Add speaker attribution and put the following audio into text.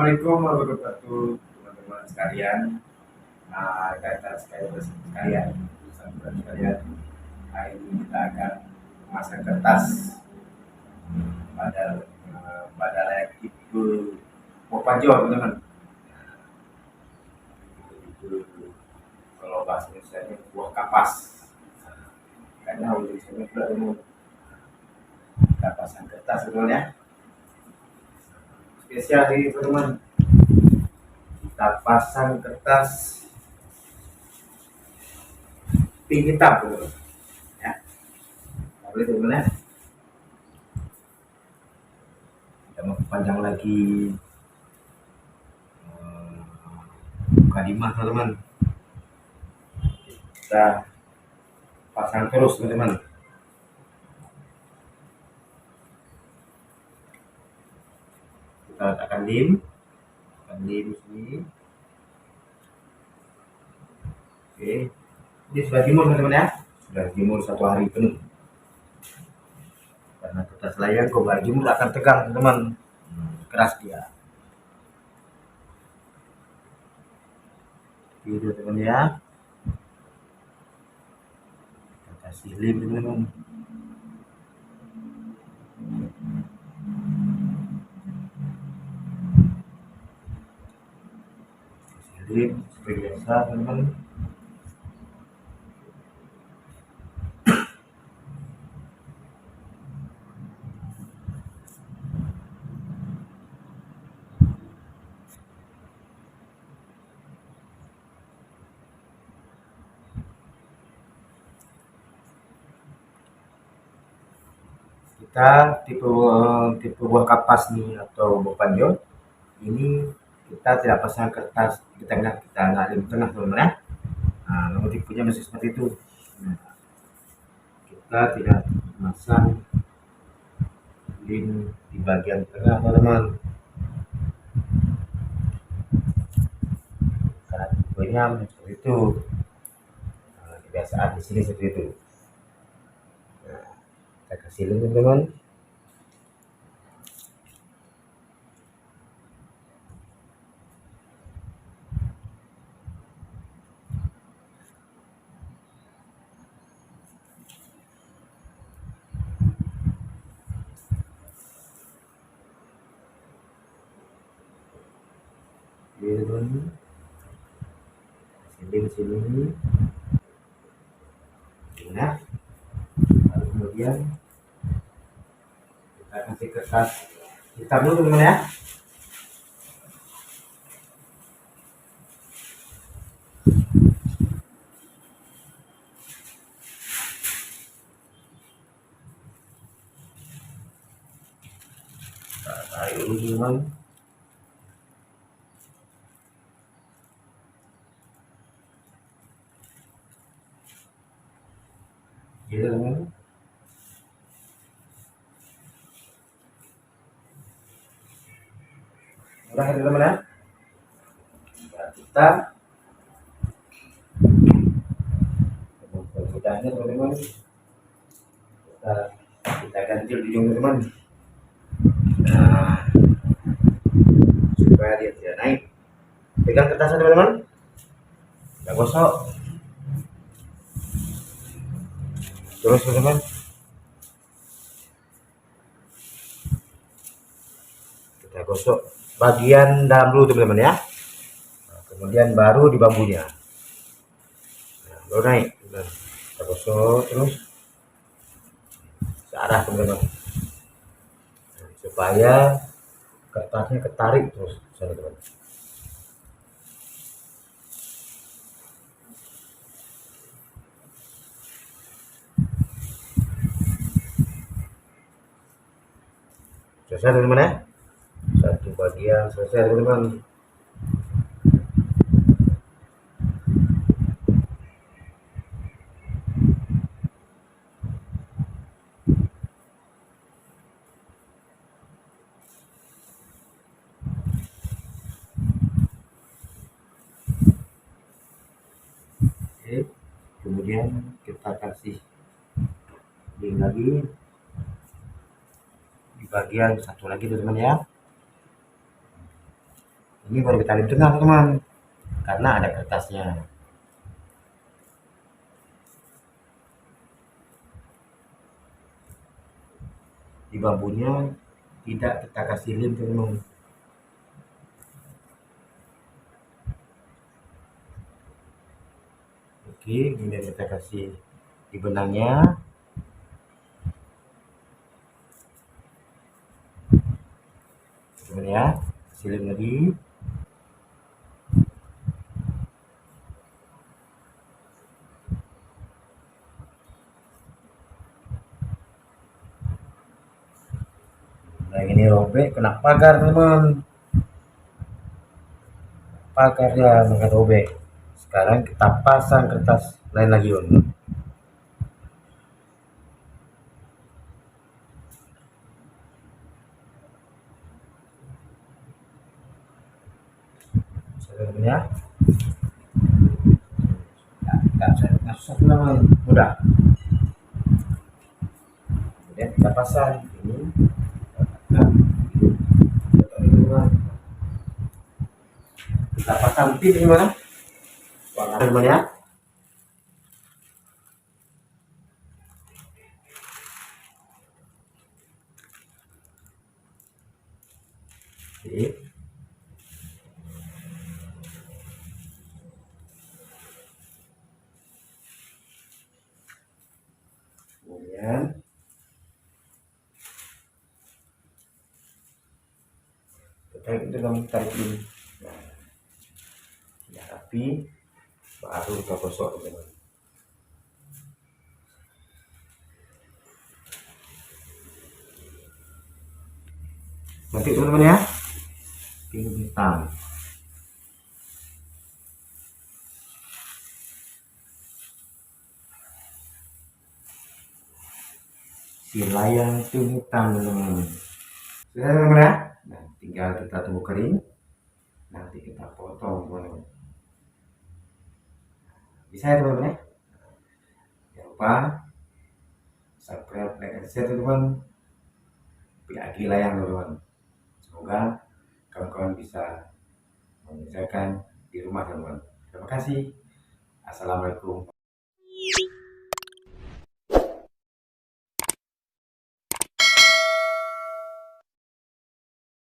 Speaker 1: Assalamualaikum warahmatullahi wabarakatuh, teman-teman sekalian, rekan-rekan sekalian, sahabat sekalian. Hari ini kita akan memasang kertas pada layak tipe Mopajo, teman-teman. Itu kalau bahasa Indonesia buah kapas. Karena tulisannya pula umum. Kita pasang kertas, teman ya. Spesial ini, teman-teman. Kita pasang kertas pink hitam, teman-teman. Ya, boleh, teman-teman ya. Kita memperpanjang lagi kalimat, teman-teman. Kita pasang terus, teman-teman. Kita letakkan lem sini. Oke, ini sudah jemur, teman-teman ya. Sudah jemur 1 hari penuh. Karena kertas layang kalau nggak jemur akan tegang, teman-teman. Keras dia. Gitu, teman-teman ya. Kita kasih lem, teman-teman. Lem seperti biasa, teman-teman. Kita tipe buah kapas nih atau Mopajo ini kita tidak pasang kertas di tengah, kita nggak lem tengah, teman-teman ya. Nah, nomor tipenya masih seperti itu. Nah, kita tidak masang lem di bagian tengah, teman-teman. Karena tipenya seperti itu. Nah, kebiasaan di sini seperti itu. Nah, kita kasih lem, teman-teman. Sini. Nah, lalu kemudian kita kasih kertas hitam dulu, teman-teman ya. Tarik dulu, teman-teman. Gitu, teman-teman. Udah, teman-teman ya. Nah, kita permudahannya, teman-teman. Kita ganti ujung, teman-teman. Nah, supaya dia tidak naik. Pegang kertasnya, teman-teman. Kita gosok. Terus, teman-teman, kita gosok bagian dalam dulu, teman-teman ya. Nah, kemudian baru di bambunya. Nah, baru naik. Nah, kita gosok terus searah, teman-teman. Nah, supaya kertasnya ketarik terus, teman-teman. Selesai, teman-teman ya. Satu bagian selesai, teman-teman. Oke, kemudian kita kasih lem lagi di bagian satu lagi, teman-teman ya. Ini baru kita lem tengah teman, karena ada kertasnya. Di bambunya tidak kita kasih lem teman. Oke, kemudian kita kasih di benangnya. Teman ya, kasih lem lagi. Nah ini robek kena pagar teman, pagarnya maka robek. Sekarang kita pasang kertas lain lagi on. Sebenarnya nggak susah teman, mudah. Kemudian kita pasang ini. Kita pasang pin gimana? Teman ya. Oke. Kemudian kita dalam tarik ini. Nah, sudah rapi, baru kita gosok teman. Nanti teman-teman ya, pink hitam. Si layang pink hitam teman-teman. Sudah teman-teman ya. Nah, tinggal kita tunggu kering. Nanti kita potong teman-teman. Bisa ya teman-teman ya. Jangan lupa subscribe, like, dan share teman-teman. Pilih lagi layang teman-teman. Semoga kawan-kawan bisa mengerjakan di rumah teman-teman. Terima kasih. Assalamualaikum.